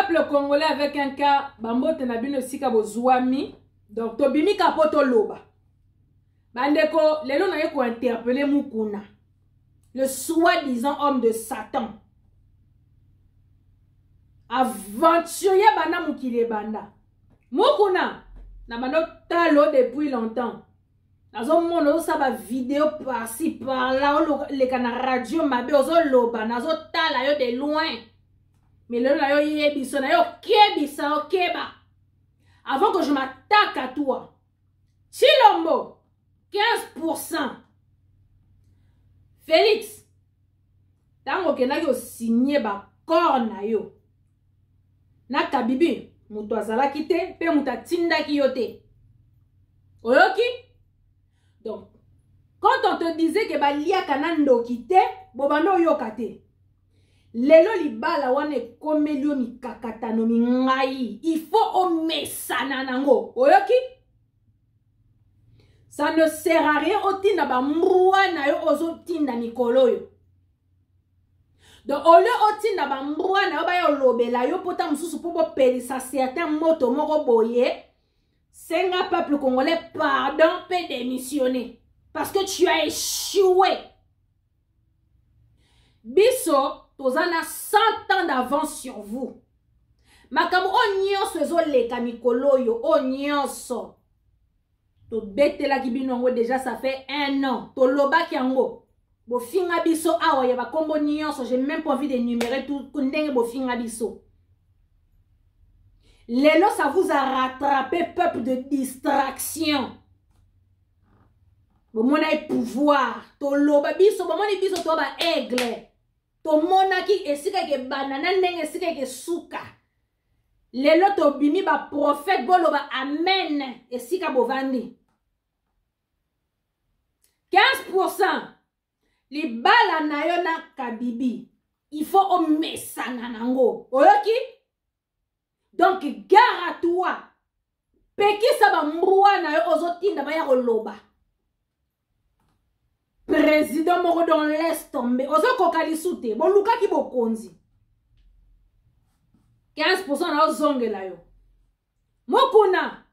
peuple congolais avec un cas, bambote na bino sika bozwami, donc tobimi kapoto loba. Bandeko, lelo na ye ko interpeller Mukuna, le soi-disant homme de Satan. Aventurier bana mukile banda. Mukuna, na bando talo depuis longtemps. Nazo mono sa ba vidéo par-ci par-là, le kana radio mabe ozo loba, nazo tala yo de loin. Mais le na yo yebiso na yo kebisa o keba. Avant que je m'attaque à toi. Chilombo 15%. Félix, tango kena yo signé ba corps na yo. Na kabibi, muto azalaki te, pe muta tindaki yo te. Oyoki? Donc, quand on te disait que ba lia kanando kite, bobando yoka te. Lelo libala wane komelio mi kakatano mi ngai. Il faut omesana nango. Oyoki? Ça ne sert à rien otinda ba mrua na yo ozo tinda mikolo yo. Donc au lieu otinda ba mrua na yo ba yo lobela yo pota mususu po bo pelisa certain moto moko boye. Senga peuple congolais pardon peut démissionner parce que tu as échoué. Biso tozana 100 ans d'avance sur vous. Makamu onyoso ezoleka mikolo yo onyoso. To betela kibinongo déjà ça fait 1 an. To loba kiango. Bo finga biso awa ya ba kombo nyonso, j'ai même pas envie d'énumérer tout ndenge bo finga biso. Lelo ça vous a rattrapé peuple de distraction. Bo mona pouvoir, to loba biso, bo mona biso to ba aigle. To mona ki esika ke banana ndenge esika ke suka. Lelo to bimi ba prophète bo loba amen esika bo vandi. 15%. Li bala na yo na kabibi. Il faut omesana nango. Oyoki? Donc, gare à toi. Peki sa ba mrua na yo ozotinda ba ya loba. Président moko don laisse tomber. Ozo kokali soute. Bon luka ki bo konzi. 15% na ozonge la yo. Mokuna.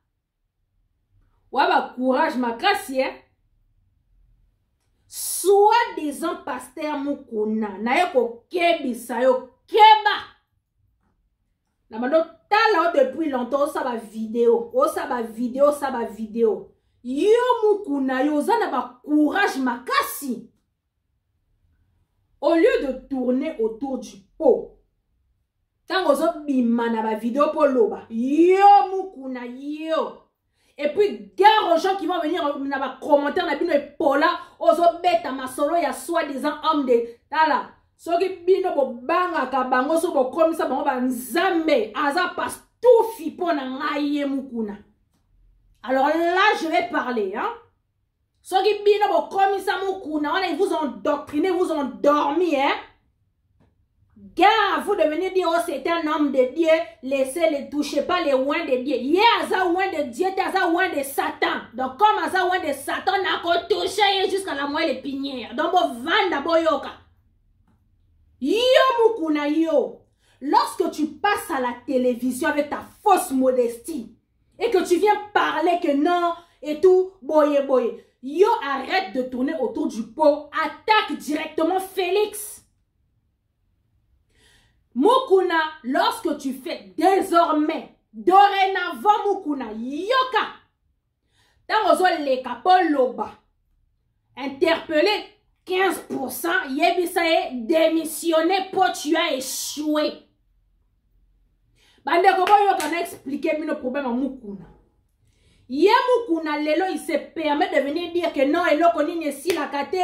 Waba courage makasi eh. Soi-disant pasteur Mukuna na yo ko kebisa yo keba. Na mando tala depuis longtemps ça va vidéo. Ça va vidéo. Yo Mukuna yo zana ba courage makasi. Au lieu de tourner autour du pot. Tant ozo bima na ba vidéo pour loba. Yo Mukuna yo. Et puis, gare aux gens qui vont venir dans les commentaires, na bino et Paula, ozo beta masolo ya soi-disant homme de tala. Soki bino bo banga ka bango so bo komisa bango ba nzambe aza pastou fipo na ngaye Mukuna. Alors là, je vais parler, hein. Soki bino bo komisa Mukuna, ils vous ont doctriné, vous ont dormi, hein. Gare à vous de venir dire, oh, c'est un homme de Dieu, laissez-le toucher pas les oins de Dieu. Yé, aza oin de Dieu, aza oin de Satan. Donc, comme aza oin de Satan, n'a qu'à toucher jusqu'à la moelle épinière. Donc, bon, vanda boyoka. Yo, Mukuna, yo. Lorsque tu passes à la télévision avec ta fausse modestie, et que tu viens parler que non, et tout, boye, boye. Yo, arrête de tourner autour du pot. Attaque directement Félix. Mukuna, lorsque tu fais désormais, dorénavant Mukuna, yoka, dans les capons loba, interpellé 15%, yebisaye, démissionné pour tu as échoué. Bande kobo yoka n'a expliqué nos problèmes à Mukuna. Yé Mukuna lelo il se permet de venir dire que non, et l'on connaît si la kate.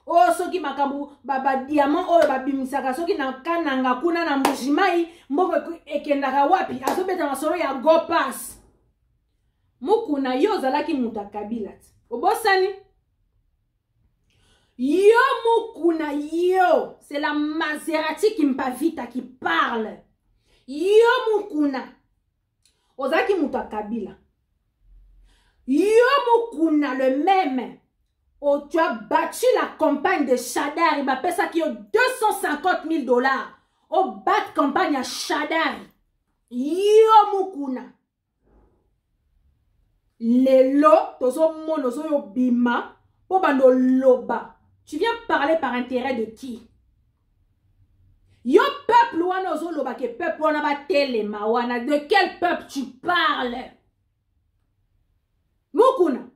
Oh soki makambu baba diamant oh babimisaka soki na kananga kuna na mbujimai mboko ekendaka wapi azobeta masolo ya go pass. Mukuna yo zalaki mutakabila obosani yo Mukuna yo c'est la Maserati qui mpavita qui parle. Yo Mukuna ozalaki mutakabila yo Mukuna le même. Oh, tu as battu la campagne de Shadar, il m'a payé ça qui a $250 000. au bat campagne à Shadari. Yo mukuna. Lelo, tozo mono zo yo bima, po bando loba. Tu viens parler par intérêt de qui? Yo peuple wana zo loba ke peuple wana ba telema wana. De quel peuple tu parles? Mukuna.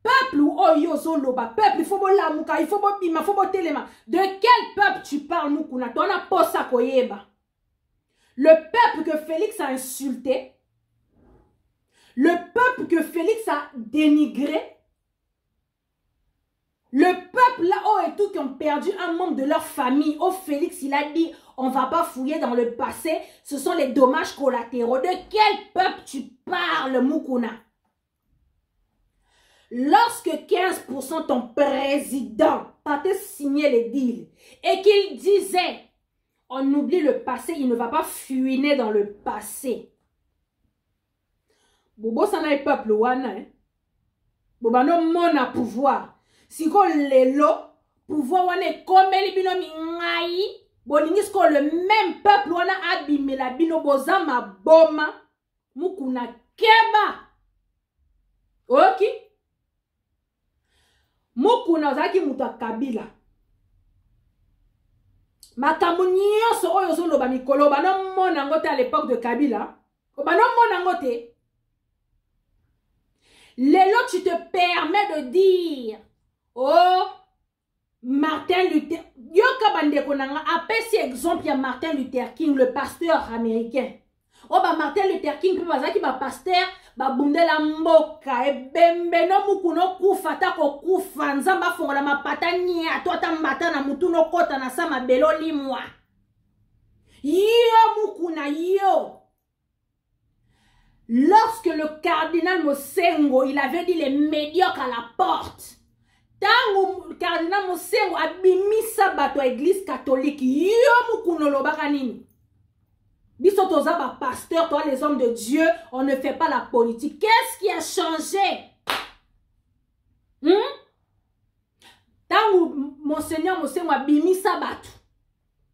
Peuple ou oyo zo loba. Peuple, il faut bo lamuka, il faut bo bima, il faut bo telema. De quel peuple tu parles, Mukuna? Toi, on a posa koyeba. Le peuple que Félix a insulté. Le peuple que Félix a dénigré. Le peuple là, oh et tout, qui ont perdu un membre de leur famille. Oh, Félix, il a dit, on ne va pas fouiller dans le passé. Ce sont les dommages collatéraux. De quel peuple tu parles, Mukuna? Lorsque 15% ton président partait signer les deals et qu'il disait, on oublie le passé, il ne va pas fuiner dans le passé. Bobo sana e peuple wana, Boba no mona pouvoir. Si ko lelo, pouvoir wana komeli bino mingai, boningis ko le même peuple wana abimela bino boza ma boma, Mukuna keba. Ok? Mukuna ozaki muta Kabila. Makambo nyonso oyo zoloba mikolo bano mona ngote à l'époque de Kabila. Bano mona ngote. Lelo tu te permets de dire oh Martin Luther Yoka bandeko nanga apesi exemple ya Martin Luther King, le pasteur américain. Oh ba Martin Luther King pe bazaki ba pasteur ba bundela mboka ebembe no mukuno kufata ko kufa nzamba fongola mapata nya to tambata na mutu no kota na sama belo limwa. Yo mukuna yo. Lorsque le cardinal Mosengo, il avait dit les médiocres à la porte. Tant le cardinal Mosengo a bimisa bato à l'église catholique. Yo mukuno lobaka nini. Bisotoza ba pasteur, toi les hommes de Dieu, on ne fait pas la politique. Qu'est-ce qui a changé? Tant Monseigneur Mosengo a bimisa bato.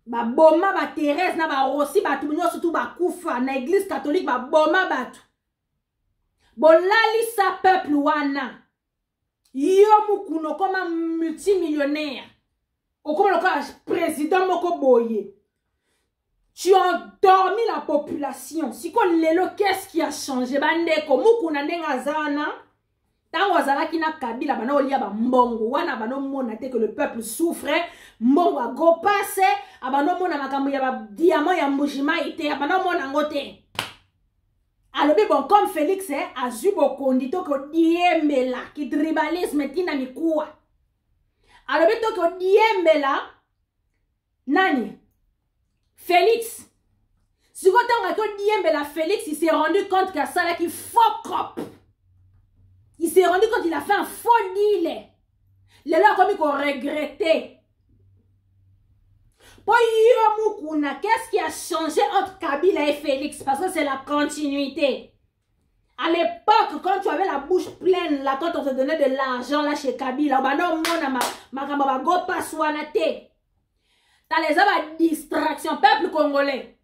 Ba boma ba Thérèse na ba Rossi bato minyo surtout ba kufa na église catholique ba boma bato. Bolali sa peuple wana. Yo mukuno comme un multimillionnaire. Ou comme le président moko boye. Tu as endormi la population. Si qu'on lelo, qu'est-ce qui a changé? Bandeko mukuna ndenga zana. Tango azala kina Kabila bana olia ba mbongo wana bano mona te que le peuple souffrait. Mbongo a go passe, abano mona makambo ya ba diamant ya mbujima ite abano mona ngote. Alors bon comme Félix a zubo kondito ko diembela ki tribalisme tina mikuwa. Alors to ko diembela nani? Félix. Si vous avez dit Félix, il s'est rendu compte que ça là qui fuck up. Il s'est rendu compte qu'il a fait un faux deal. Il a comme qu'on regrettait. Qu'est-ce qui a changé entre Kabila et Félix? Parce que c'est la continuité. À l'époque, quand tu avais la bouche pleine, là, quand on te donnait de l'argent là chez Kabila, t'as les distractions, peuple congolais.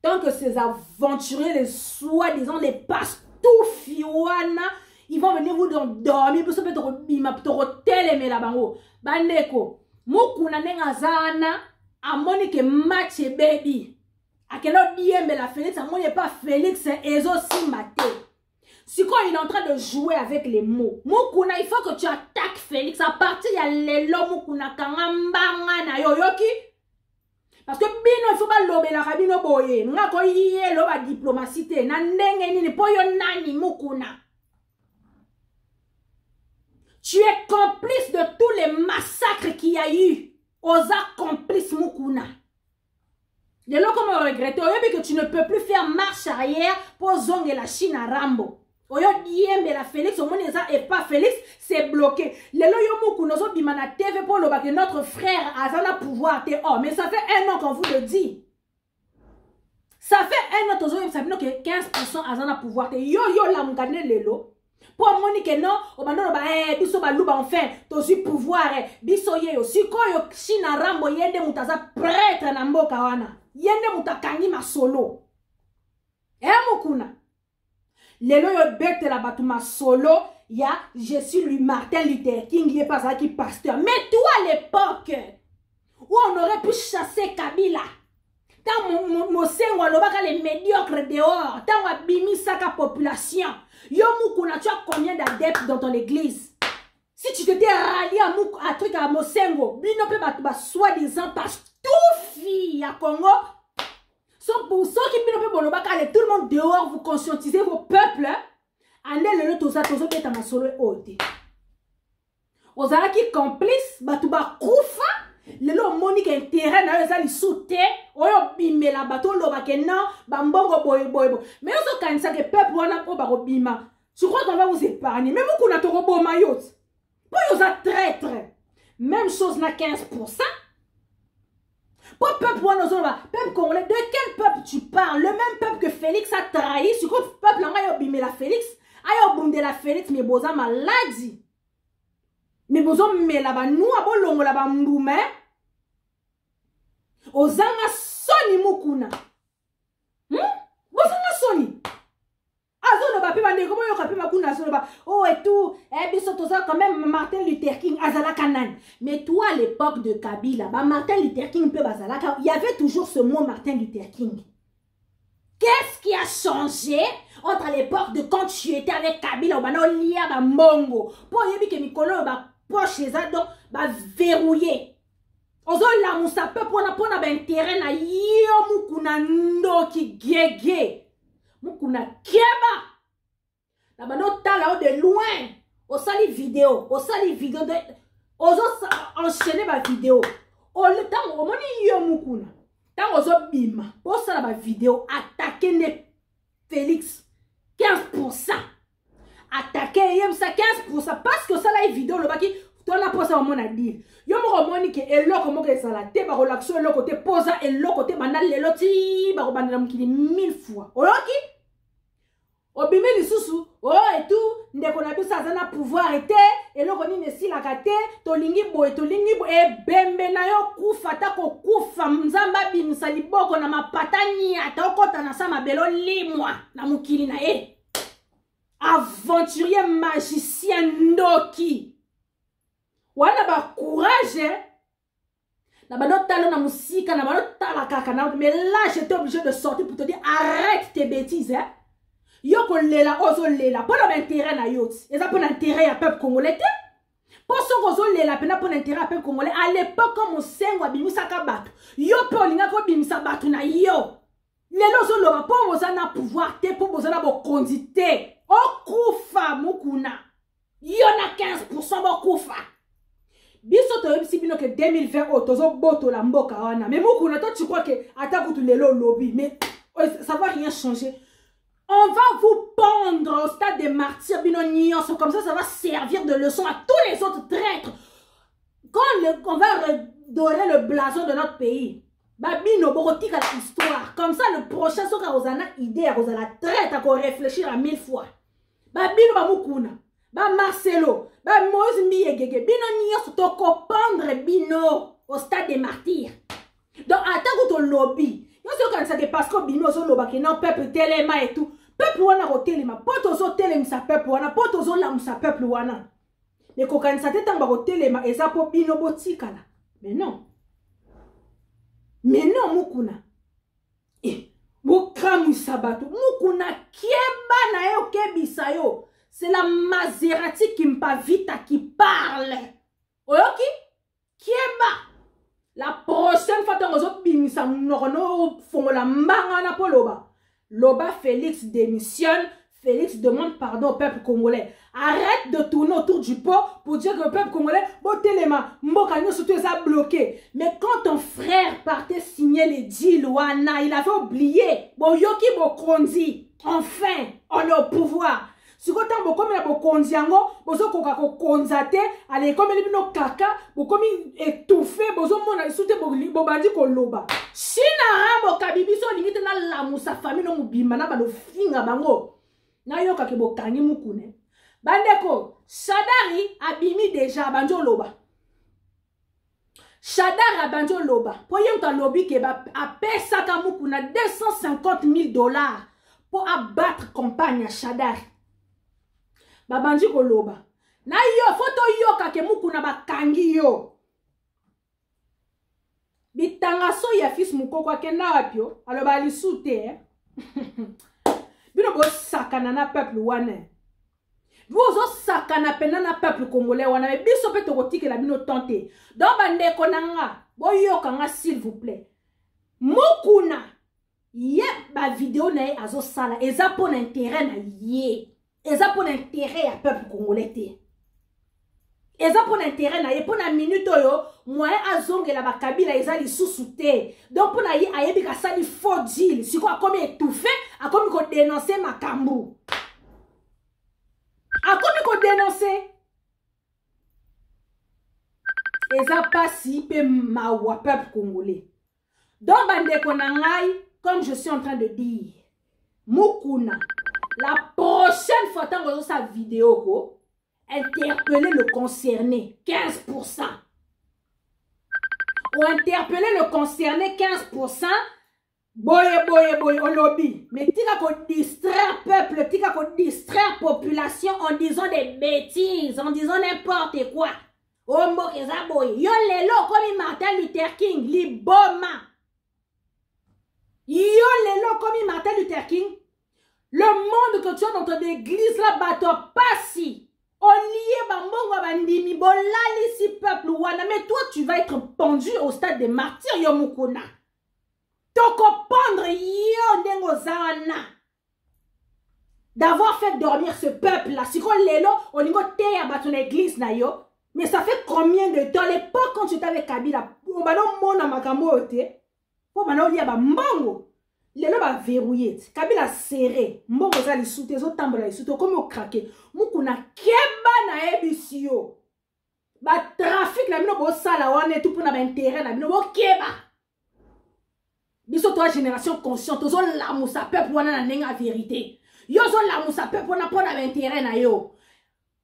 Tant que ces aventuriers, les soi-disant, les pastoufiouana, ils vont venir vous dormir, pour se mettre au bima, pour te télémer là-bas. Bandeko, mukuna nenga zana, amoni ke match baby. A quel autre diembe la Félix, amoni pas Félix, ezo simate. Si quand il est en train de jouer avec les mots, mukuna, il faut que tu attaques Félix. À partir de l'élo, mukuna, kangambanga na yoyoki. Parce que bino, il faut pas lobe la rabino boye. Nga ko yé loba diplomatie. Nandenge nini, poyo nani, mukuna. Tu es complice de tous les massacres qu'il y a eu. Osa complice, mukuna. De là, comme on regrette, que tu ne peux plus faire marche arrière pour zonger la Chine à Rambo. Oyo diembe la Félix, au moins et pas Félix, c'est bloqué. Les loyomu kunozo bimana TV pour le bac notre frère Azana pouvoir te oh, mais ça fait 1 an qu'on vous le dit. Ça fait 1 an que 15% Azana pouvoir te yo yo la mugane lelo. Pour Monique non, on va dire biso baluba enfin, tosi pouvoir biso yeyo. Sikoyo China Rambo yende mutaza prêtre na mboka wana. Yende mutakangi masolo. Mukuna. Lelo yo bête la batu masolo, ya je suis lui Martin Luther King, il est pas ça qui pasteur. Mais toi à l'époque où on aurait pu chasser Kabila. Tant mon sengo lobaka les médiocres dehors, tant abimi saka population. Yo Mukuna, tu as combien d'adeptes dans ton église? Si tu t'étais rallié à truc à Mosengo, bino pe ba soi-disant pastoufi à Congo. Sauf pour ceux qui bino pe bolobaka tout le monde dehors, vous conscientisez vos peuples. Allez le toza beta masolo ote. Ozala qui complice batuba kufa. Lelo Monique intérêt na ezali soute oyo bimela bato loba ke non bambongo boy. Mais ozo kanisa ke peuple wana po ba bima. Je crois qu'on va vous épargner. Même kuna to robo mayot. Po yoza traître. Même chose na 15%. Pour peuple wana ozo peuple congolais, de quel peuple tu parles? Le même peuple que Félix a trahi. Sur quoi peuple nga yo bimela Félix, ayo bundela Félix mais boza maladie. Mais bozo me la ba nous abo longo la ba mbume. Ozanga soni Mukuna. Bozanga soni. Azo no ba pe ba ndeko boyo ka pe makuna so ba. Oh et tout, biso toza quand même Martin Luther King azala kanan. Mais toi à l'époque de Kabila, ba Martin Luther King pe bazala, il y avait toujours ce mot Martin Luther King. Qu'est-ce qui a changé entre l'époque de quand tu étais avec Kabila ou bano lia ba mongo? Pour yebi ke mikolo ba poche les ados ba verrouillé. Ozo la musa pe pona ba intérêt na yo Mukuna ndoki gege. Mukuna kieba. La bano tala de loin. O sali vidéo de ozo enchaîner ba vidéo. O le temps o moni yo Mukuna. Tant ozo bima. O sala ba vidéo attaquer ne Félix 15%. Attaquer yem ça 15% parce que ça la vidéo le baki toi la posa au mon a dire. Yo mo moni ke eloko mo ke sala te ba relaxo eloko te posa eloko te banal leloti ba ko bandela mukili 1000 fois. Oyoki? Obime lisusu, oh et tout, ndeko na biso azana pouvoir ete, eloko ni nesi la kate, tolingi bo e bembe na yo kufa ta ko kufa mzamba bimisa liboko na mapatani ata okota na sa mabelo limwa na mukili na e. Aventurier magicien ndoki. Wana ba courage na ba talo na musika na ba tala kaka na mais là j'étais obligé de sortir pour te dire arrête tes bêtises hein. Yo ko lela ozo lela pour l'intérêt na yot. Eza pour l'intérêt à peuple congolais. Pour son ozo lela pena pour l'intérêt à peuple congolais à l'époque comme Mosengo abimisa ka bato. Yo pe olinga ko bimisa bato na yo. Lelo zo loba pour ozana pouvoir te pour ozana bo kondité. Okufa Mukuna. Yo na 15% bo kufa. Biso to yebisi bino que 2020 otozo boto la mboka wana. Mais Mukuna toi tu crois que ata kutu lelo lobby mais ça va rien changer. On va vous pendre au stade des martyrs, comme ça va servir de leçon à tous les autres traîtres. Quand on va redorer le blason de notre pays, babino borotika l'histoire. Comme ça, le prochain soka osana idée à la traite à réfléchir à 1000 fois. Babino ba Mukuna, ba Marcelo, ba Moïse Miyegege, bino nyos toko pendre bino au stade des martyrs. Donc attends ton lobby. Yo so ça que parce que bino so loba que non peuple telema et tout. Peuple wana ko telema, poto zo telema sa peuple wana, poto zo la sa peuple wana. Mais ko kan sa te tamba ko telema et ça po bino botika là. Mais non. Mais non Mukuna. Bokamu sabato, Mukuna kieba na yo kebisa yo. C'est la Maserati qui mpa vita qui parle. Oyoki? Kieba. La prochaine fois que vous bimisa mnono fongola mbanga na poloba. Loba Félix démissionne. Félix demande pardon au peuple congolais. Arrête de tourner autour du pot pour dire que le peuple congolais, botelema, mboka surtout ça bloqué. Mais quand ton frère partait signer les deals wana, il avait oublié. Bon yoki bo konzi. Enfin, on est au pouvoir. Si vous avez un konziango, vous avez konzate, allez comme les bino kaka, vous avez étouffé, vous avez soute bobandi koloba. China rambo kabibiso limite na la musa famille no mubimba na balo finga bango. Na yo kake bokangi Mukune. Bandeko, Shadari abimi déjà banjo loba. Shadari a banjo loba. Pour yon lobby qui a payé Sakamukuna 250 000 $ pour abattre campagne à Shadari. Babanji ko loba. Na yo photo yo kake mukuna bakangi yo. Bitanga so ya fils mukoko akenda wapyo. Alo ba lisute Bino bo sakana na peuple wane. Vous sakana pena na peuple congolais wana mais biso pe to kotike la bino tenter. Donc bande konanga boyo kanga s'il vous plaît. Mukuna ye ba vidéo na azo sala eza pour intérêt na ye. Eza pour intérêt à peuple congolais te. Eza pour intérêt na ye pour na minute yo moyen azongela ba kabila eza lisusu te. Donc pour na ye ayebi ka sali faux deal siko akomi étouffé akomi ko dénoncer makambu. Akomi ko dénoncer. Eza pas si pe mawa peuple congolais. Donc bande konangai comme je suis en train de dire. Mukuna la prochaine fois que vous sa vidéo interpeller le concerné 15%. Ou interpeller le concerné 15%. Boye au lobby. Mais tika ko distraire peuple, tika ko distraire population en disant des bêtises, en disant n'importe quoi. Ombo keza boye. Yo lelo comme Martin Luther King, li boma. Yo lelo comme Martin Luther King. Le monde que tu as dans ton église là, bateau pas si. On lié bambongo bandimi bolali si peuple wana. Mais toi tu vas être pendu au stade des martyrs yo mukuna. Toko pendre yo dengo zana. D'avoir fait dormir ce peuple là. Si on lelo, on y te à ton église na yo. Mais ça fait combien de temps? L'époque quand tu étais avec Kabila, on va non mona makambo te. Pour maintenant lié bambongo. Lelo ba verrouillé. Kabila serré. Mbongo za li soute zo tambola li soute comme au craqué. Mukuna keba na ebisio. Ba trafic la bino bo sala wana tout pour na ba intérêt na bino bo keba. Biso toi génération consciente zo la musa peuple wana na nenga vérité. Yo zo la musa peuple wana pour na ba intérêt na yo.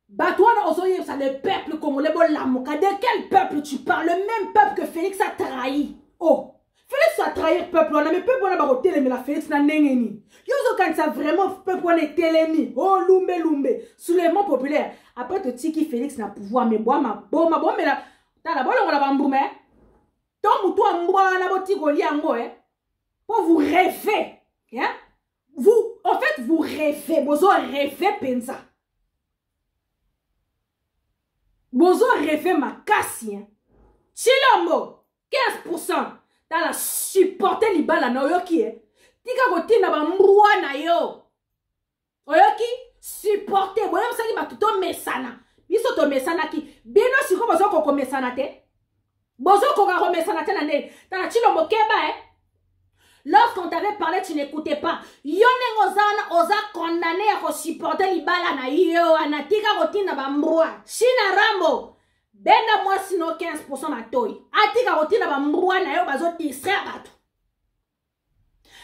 Ba toi na ozo yebsa le peuple congolais bo la muka. De quel peuple tu parles? Le même peuple que Félix a trahi. Oh. Félix a trahi le peuple, on a mais peuple on a baroté mais la Félix n'a n'engeni. Yozo quand ça vraiment peuple on est télémi. Oh lumbe. Soulèvement populaire. Après te tiki Félix n'a pouvoir mais bois ma bon mais là t'as la bonne on la bambou mais. Tom ou toi moi na boti goli ango pour vous rêver. Hein? Vous en fait vous rêvez, bozo rêvez pensa. Bozo rêvez ma casse. Chilombo 15%. Dans la supporter libala na oyoki tika kotina ba mbwa na yo oyoki supporter boyam saki ba tuto mesana biso to mesana ki bino siko bozo ko mesana te bozo ko ga mesana te na ne ta chilo mokeba lorsqu'on t'avait parlé tu n'écoutais pas yo nengozana oza condamné à supporter libala na yo anatika kotina ba mbwa shina rambo Benda moi sino 15% matoi. Atika rotina ba mbwa na yo bazo distraire bato.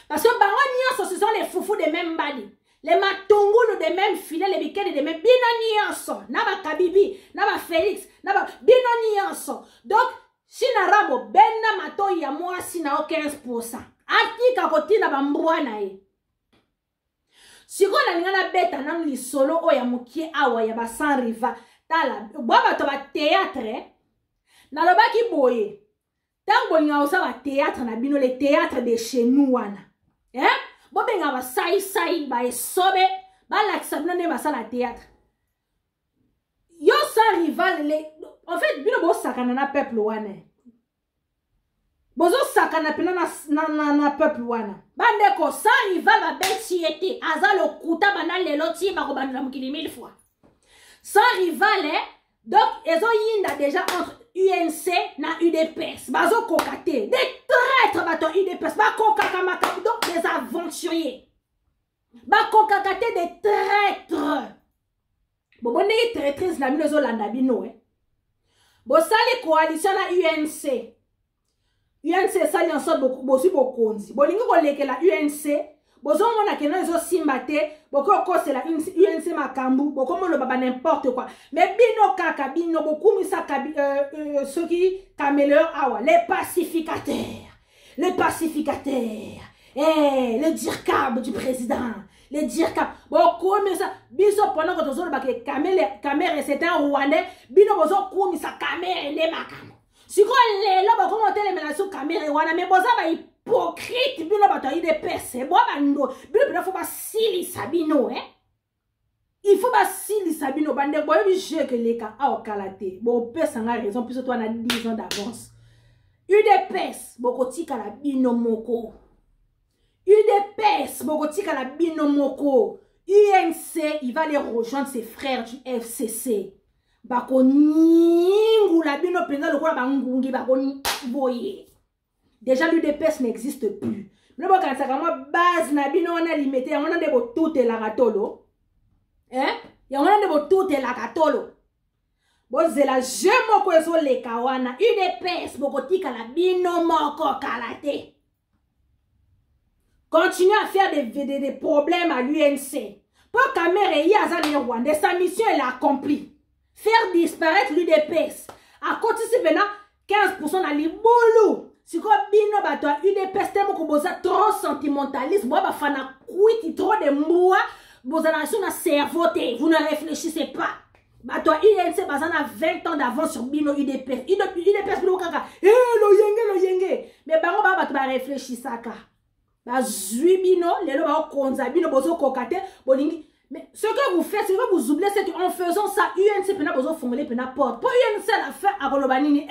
Parce que bango nyonso ce sont les foufous de même badi. Les matungulu de même filet, les bikini de même bino nyonso. Na ba Kabibi, na ba Félix, na ba bino nyonso. Donc shina rabo benda matoi ya moi sina 15%. Atika rotina ba mbwa na ye. Siko na lingana beta nam li solo o ya mukie awa ya ba sans riva. Tala, baba to ba théâtre na loba ki boye tango nga osa ba théâtre na bino le théâtre de chez nous wana bobe nga ba sai ba esobe ba laksa bino ne ba sala théâtre yo sans rival en fait bino bo sakana na peuple wana bozo sakana pena na peuple wana bande ko sans rival ba beti ete azalo kuta bana lelo ti ba ko bana mukili 1000 fois. Sans rival, donc, ils ont yinda déjà entre UNC et UDPS. Bazo kokate. Des traîtres, bato UDPS. Ba kokakamaka, donc des aventuriers. Ba kokakate des traîtres. Bon, bon, les traîtrises, la mine zolanda bino, Bon, ça, les coalitions à UNC. UNC, ça, il y en sort beaucoup, beaucoup, beaucoup. Bon, l'ingo leke la UNC. bozo mona ke non zo simbate boko ko c'est la UNC makambu boko mo le baba n'importe quoi mais bino kaka bino beaucoup mi sa ceux qui caméléon awa les pacificateurs le dirkab du président le dirkab beaucoup mi sa biso pendant que tozo ba ke caméra c'était un Rwandais bino bozo ko mi sa caméra ne makambu siko lelo boko mo tele sur caméra wana mais boza ba hypocrite bino bato de pese bo bando bino faut pas sili sabino il faut pas sili sabino bande boy bi je que les cas a kalate bon pese nga raison puisque toi on a 10 ans d'avance UDPS boko tika la bino moko UDPS boko tika la bino moko UNC il va les rejoindre ses frères du FCC bako ningu la bino penza lokola bangungi bako boye. Déjà, l'UDPS n'existe plus. Mais bon, quand ça comme base, na bino on a limité, on a des beaux tout et la gatolo. Hein? Y a on a des beaux tout et la gatolo. Bon, c'est la jemo ko eso le kawana. UDPS bokotika la bino moko kalate. Continue à faire des problèmes à l'UNC. Pour Kamere Yazan Rwanda, sa mission elle a accomplie. Faire disparaître l'UDPS. À côté c'est maintenant 15% dans les boulot. Si quoi bino bato UDPS temo ko boza trop sentimentaliste, boa ba fana kuiti trop de mois, boza na sur na cerveau te, vous ne réfléchissez pas. Bato UNC bazana 20 ans d'avance sur bino UDPS. UDPS bino kaka, lo yenge. Mais bango ba bato ba réfléchissaka. Ba zui bino, lelo ba konza bino bozo kokate, bolingi. Mais ce que vous faites, ce que vous oubliez, c'est qu'en faisant ça, UNC pena bozo fongole pena porte. Pour UNC la fait à Kolobanini,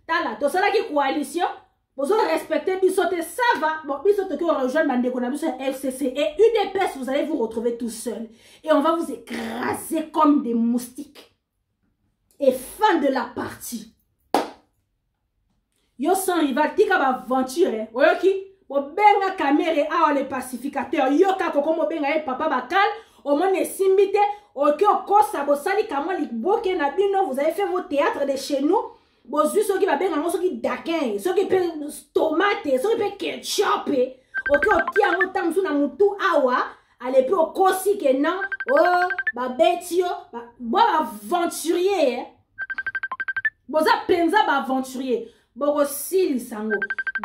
tala, to sala ki coalition, vous allez respecter bisote, ça va. Bon, bisote qui rejoint Mandeko na biso FCC et UDPS, vous allez vous retrouver tout seul. Et on va vous écraser comme des moustiques. Et fin de la partie. Yo sans rival, tika ba aventure, oyo ki, bo benga kamere awa les pacificateurs, yo kako komo benga papa bakal, au moins ne simbite, ok, okosa, bo sali kamo li boke na bino, vous avez fait vos théâtres de chez nous. Bon, ceux qui va bien, ceux qui daquin, ceux qui paient tomate, ceux qui paient ketchup, ok, ok, à mon temps, sous la moutou, awa, à l'époque, au kosi, que non, oh, bah, betio, bon, aventurier, bon, ça, penza, bah, aventurier, bon, aussi, lisango.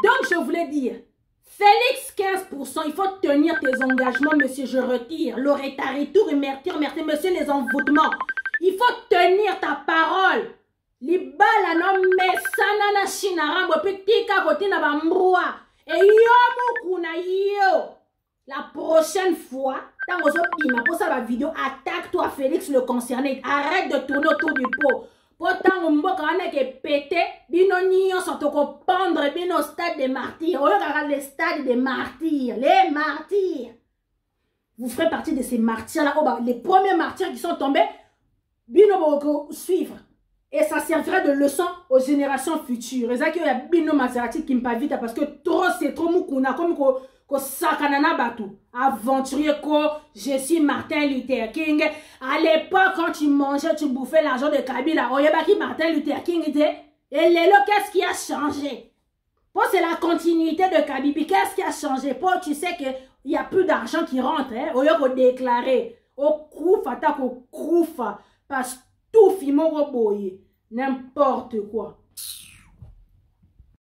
Donc, je voulais dire, Félix, 15%, il faut tenir tes engagements, monsieur, je retire, Loretta, retour, merci, monsieur, les envoûtements. Il faut tenir ta parole. Libala no mesana na shinarambo tika kotina bambroa et yo mukuna yo la prochaine fois tango zo bima pour ça la vidéo attaque toi Félix le concerné arrête de tourner autour du pot pourtant mboka wana ke pété bino nyo sont ko pendre bino stade des martyrs on regarde le stade des martyrs les martyrs vous ferez partie de ces martyrs là les premiers martyrs qui sont tombés bino boko suivre. Et ça servira de leçon aux générations futures. Et ça qu'il y a Bino Maserati qui me pas vite parce que trop c'est trop moukouna comme ko sakanana batou. Aventurier ko je suis Martin Luther King. À l'époque quand tu mangeais tu bouffais l'argent de Kabila. Oyeba qui Martin Luther King était. Et Lélo qu'est-ce qui a changé? Pour c'est la continuité de Kabibi. Qu'est-ce qui a changé? Pour tu sais que il y a plus d'argent qui rentre. Oyeba déclarer. Au koufa ta ko koufa parce tout fimo boye n'importe quoi.